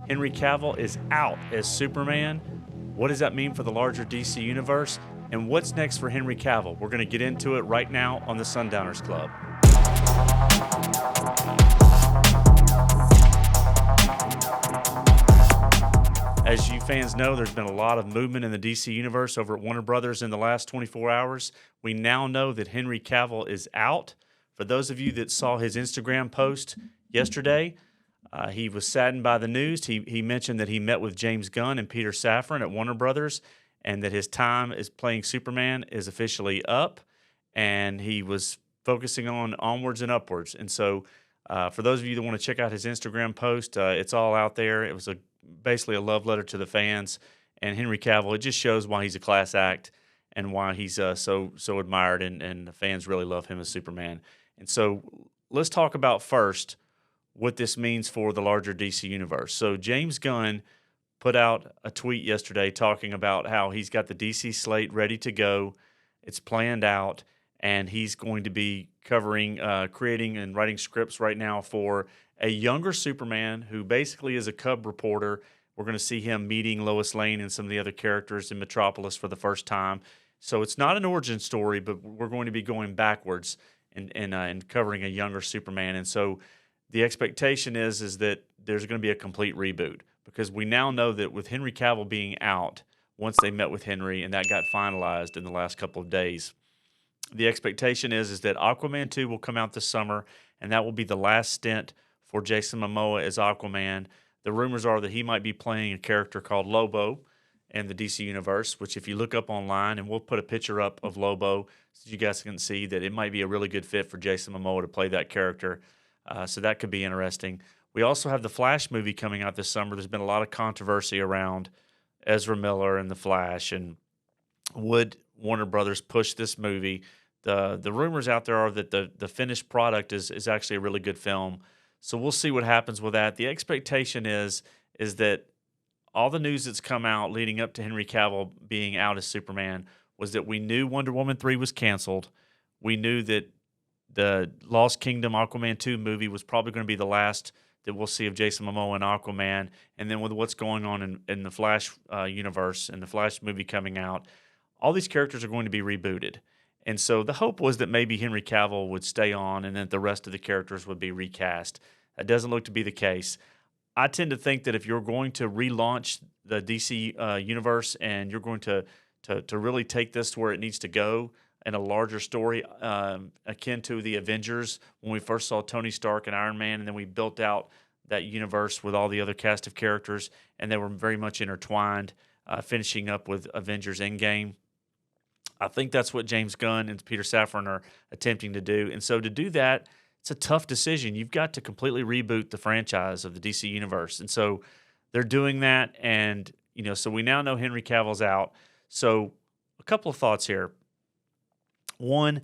Henry Cavill is out as Superman. What does that mean for the larger DC universe? And what's next for Henry Cavill? We're going to get into it right now on the Sundowners Club. As you fans know, there's been a lot of movement in the DC universe over at Warner Brothers in the last 24 hours. We now know that Henry Cavill is out. For those of you that saw his Instagram post yesterday, he was saddened by the news. He mentioned that he met with James Gunn and Peter Safran at Warner Brothers and that his time as playing Superman is officially up, and he was focusing on onwards and upwards. And so for those of you that want to check out his Instagram post, it's all out there. It was basically a love letter to the fans. And Henry Cavill, it just shows why he's a class act and why he's so admired, and the fans really love him as Superman. And so let's talk about first what this means for the larger DC universe. So James Gunn put out a tweet yesterday talking about how he's got the DC slate ready to go. It's planned out, and he's going to be covering, creating and writing scripts right now for a younger Superman who basically is a cub reporter. We're going to see him meeting Lois Lane and some of the other characters in Metropolis for the first time. So it's not an origin story, but we're going to be going backwards and covering a younger Superman. And so the expectation is that there's going to be a complete reboot, because we now know that with Henry Cavill being out, once they met with Henry and that got finalized in the last couple of days, the expectation is that Aquaman 2 will come out this summer, and that will be the last stint for Jason Momoa as Aquaman. The rumors are that he might be playing a character called Lobo in the DC universe, which if you look up online, and we'll put a picture up of Lobo so you guys can see that it might be a really good fit for Jason Momoa to play that character. So that could be interesting. We also have the Flash movie coming out this summer. There's been a lot of controversy around Ezra Miller and the Flash, and would Warner Brothers push this movie? The rumors out there are that the finished product is actually a really good film. So we'll see what happens with that. The expectation is that all the news that's come out leading up to Henry Cavill being out as Superman was that we knew Wonder Woman 3 was canceled. We knew that the Lost Kingdom Aquaman 2 movie was probably going to be the last that we'll see of Jason Momoa and Aquaman. And then with what's going on in the Flash universe and the Flash movie coming out, all these characters are going to be rebooted. And so the hope was that maybe Henry Cavill would stay on and that the rest of the characters would be recast. That doesn't look to be the case. I tend to think that if you're going to relaunch the DC universe and you're going to really take this to where it needs to go in a larger story, akin to the Avengers, when we first saw Tony Stark and Iron Man, and then we built out that universe with all the other cast of characters, and they were very much intertwined, finishing up with Avengers Endgame. I think that's what James Gunn and Peter Safran are attempting to do. And so to do that, it's a tough decision. You've got to completely reboot the franchise of the DC Universe. And so they're doing that. And, so we now know Henry Cavill's out. So a couple of thoughts here. One,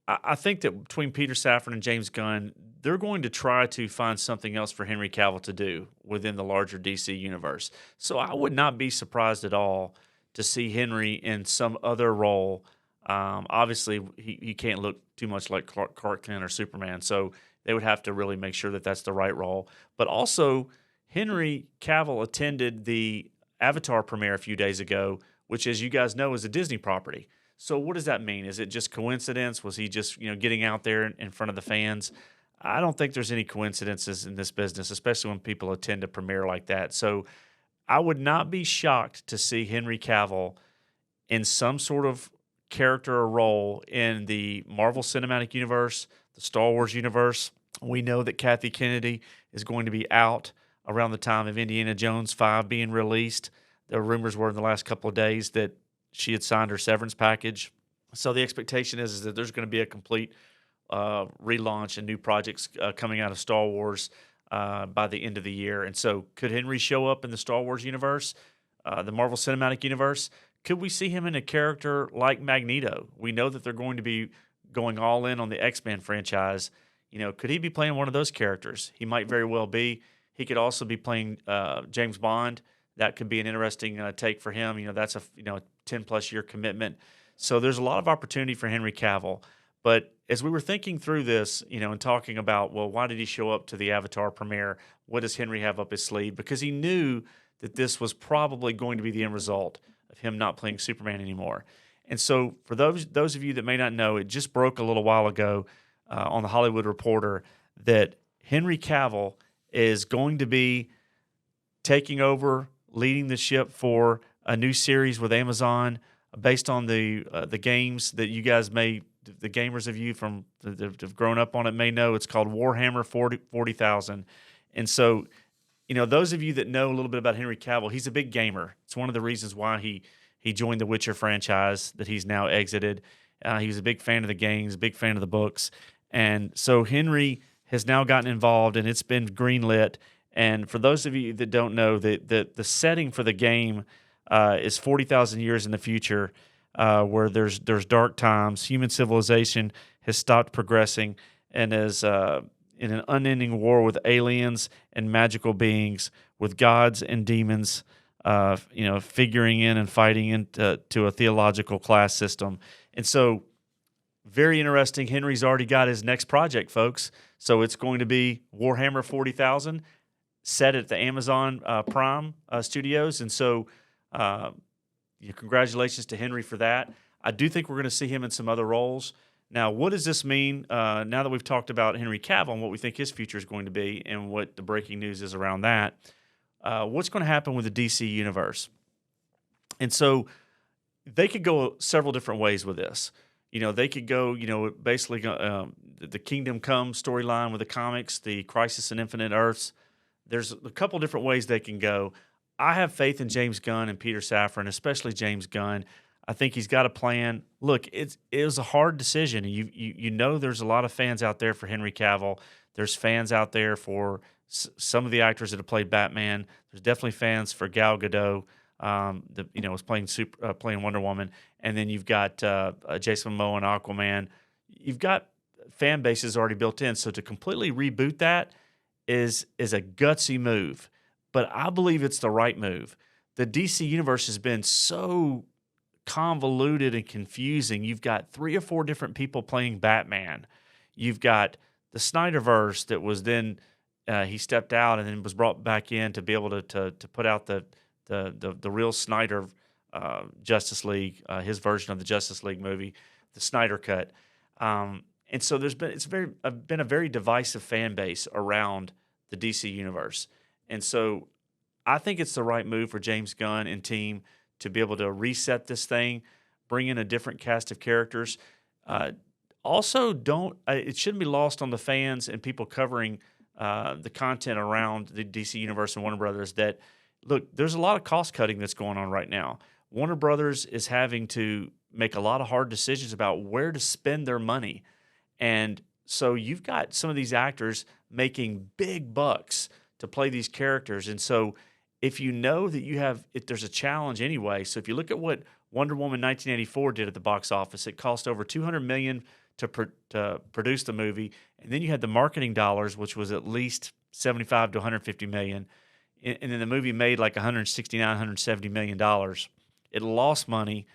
I think that between Peter Safran and James Gunn, they're going to try to find something else for Henry Cavill to do within the larger DC Universe. So I would not be surprised at all to see Henry in some other role. Obviously, he can't look too much like Clark Kent or Superman, so they would have to really make sure that that's the right role. But also, Henry Cavill attended the Avatar premiere a few days ago, which, as you guys know, is a Disney property. So what does that mean? Is it just coincidence? Was he just getting out there in front of the fans? I don't think there's any coincidences in this business, especially when people attend a premiere like that. So I would not be shocked to see Henry Cavill in some sort of character or role in the Marvel Cinematic Universe, the Star Wars universe. We know that Kathy Kennedy is going to be out around the time of Indiana Jones 5 being released. The rumors were in the last couple of days that she had signed her severance package. So the expectation is that there's going to be a complete relaunch and new projects coming out of Star Wars by the end of the year. And so could Henry show up in the Star Wars universe, the Marvel Cinematic Universe? Could we see him in a character like Magneto? We know that they're going to be going all in on the X-Men franchise. Could he be playing one of those characters? He might very well be. He could also be playing James Bond. That could be an interesting take for him. That's a 10-plus year commitment. So there's a lot of opportunity for Henry Cavill. But as we were thinking through this, and talking about, well, why did he show up to the Avatar premiere? What does Henry have up his sleeve? Because he knew that this was probably going to be the end result of him not playing Superman anymore. And so, for those of you that may not know, it just broke a little while ago on the Hollywood Reporter that Henry Cavill is going to be taking over, leading the ship for a new series with Amazon based on the games that you guys the gamers of you from that have grown up on it may know. It's called Warhammer 40,000. And so, those of you that know a little bit about Henry Cavill, he's a big gamer. It's one of the reasons why he joined the Witcher franchise that he's now exited. He was a big fan of the games, a big fan of the books. And so Henry has now gotten involved, and it's been greenlit. And for those of you that don't know, the setting for the game is 40,000 years in the future, where there's dark times. Human civilization has stopped progressing and is in an unending war with aliens and magical beings, with gods and demons, figuring in and fighting into a theological class system. And so, very interesting. Henry's already got his next project, folks. So it's going to be Warhammer 40,000, set at the Amazon Prime Studios. And so, congratulations to Henry for that. I do think we're going to see him in some other roles. Now, what does this mean now that we've talked about Henry Cavill and what we think his future is going to be and what the breaking news is around that? What's going to happen with the DC Universe? And so they could go several different ways with this. They could go, basically the Kingdom Come storyline with the comics, the Crisis on Infinite Earths. There's a couple different ways they can go. I have faith in James Gunn and Peter Safran, especially James Gunn. I think he's got a plan. Look, it was a hard decision. There's a lot of fans out there for Henry Cavill. There's fans out there for some of the actors that have played Batman. There's definitely fans for Gal Gadot, was playing Wonder Woman. And then you've got Jason Momoa and Aquaman. You've got fan bases already built in. So to completely reboot that is a gutsy move. But I believe it's the right move. The DC Universe has been so convoluted and confusing. You've got 3 or 4 different people playing Batman. You've got the Snyderverse that was then he stepped out and then was brought back in to be able to put out the real Snyder Justice League, his version of the Justice League movie, the Snyder Cut. And so it's been a very divisive fan base around the DC Universe. And so I think it's the right move for James Gunn and team to be able to reset this thing, bring in a different cast of characters. Also, it shouldn't be lost on the fans and people covering the content around the DC Universe and Warner Brothers that, look, there's a lot of cost cutting that's going on right now. Warner Brothers is having to make a lot of hard decisions about where to spend their money. And so you've got some of these actors making big bucks to play these characters. And so if there's a challenge anyway. So if you look at what Wonder Woman 1984 did at the box office, it cost over $200 million to produce the movie. And then you had the marketing dollars, which was at least $75 to $150 million. And then the movie made like $169, $170 million. It lost money.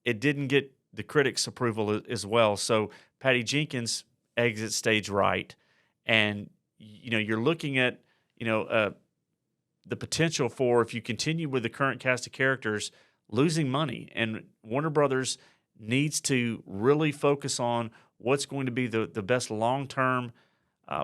It didn't get the critics' approval as well. So Patty Jenkins exits stage right. And, you're looking at, the potential for, if you continue with the current cast of characters, losing money. And Warner Brothers needs to really focus on what's going to be the best long-term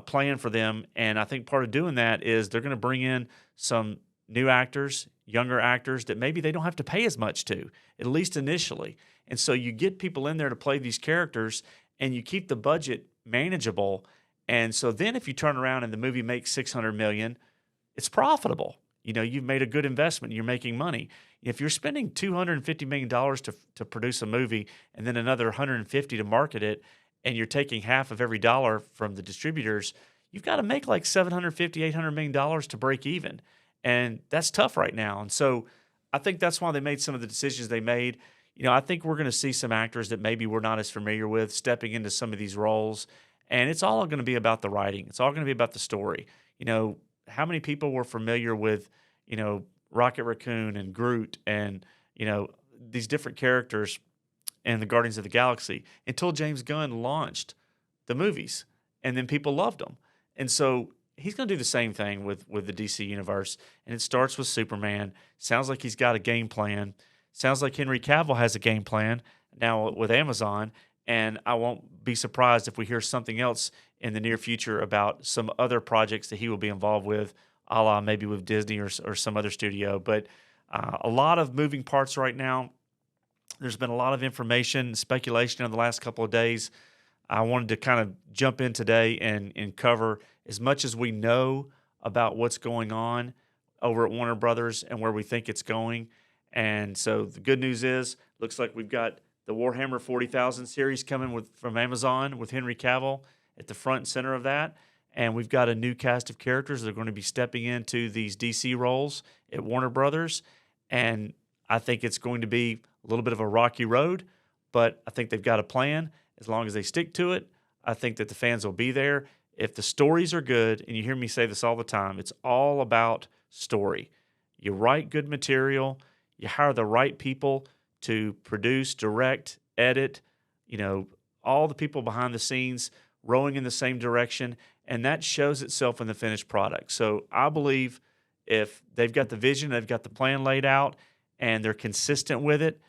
plan for them. And I think part of doing that is they're going to bring in some new actors, younger actors that maybe they don't have to pay as much to, at least initially. And so you get people in there to play these characters and you keep the budget manageable. And so then if you turn around and the movie makes $600 million, it's profitable. You've made a good investment. You're making money. If you're spending $250 million to produce a movie and then another $150 to market it, and you're taking half of every dollar from the distributors, you've got to make like $750, $800 million to break even. And that's tough right now. And so I think that's why they made some of the decisions they made. I think we're going to see some actors that maybe we're not as familiar with stepping into some of these roles. And it's all going to be about the writing. It's all going to be about the story. How many people were familiar with, Rocket Raccoon and Groot and, these different characters and the Guardians of the Galaxy until James Gunn launched the movies, and then people loved them. And so he's going to do the same thing with the DC universe, and it starts with Superman. Sounds like he's got a game plan. Sounds like Henry Cavill has a game plan now with Amazon, and I won't be surprised if we hear something else in the near future about some other projects that he will be involved with, a la maybe with Disney or some other studio. But a lot of moving parts right now. There's been a lot of information and speculation in the last couple of days. I wanted to kind of jump in today and cover as much as we know about what's going on over at Warner Brothers and where we think it's going. And so the good news is, looks like we've got the Warhammer 40,000 series coming from Amazon with Henry Cavill at the front and center of that. And we've got a new cast of characters that are going to be stepping into these DC roles at Warner Brothers. And I think it's going to be a little bit of a rocky road, but I think they've got a plan. As long as they stick to it, I think that the fans will be there. If the stories are good, and you hear me say this all the time, it's all about story. You write good material, you hire the right people to produce, direct, edit, all the people behind the scenes rowing in the same direction, and that shows itself in the finished product. So I believe if they've got the vision, they've got the plan laid out, and they're consistent with it,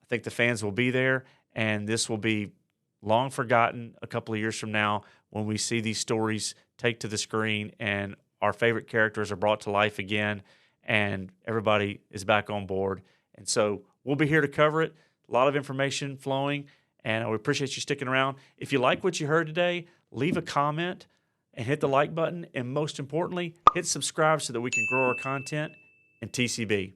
I think the fans will be there, and this will be long forgotten a couple of years from now when we see these stories take to the screen and our favorite characters are brought to life again and everybody is back on board. And so we'll be here to cover it. A lot of information flowing, and we appreciate you sticking around. If you like what you heard today, leave a comment and hit the like button, and most importantly, hit subscribe so that we can grow our content. And TCB.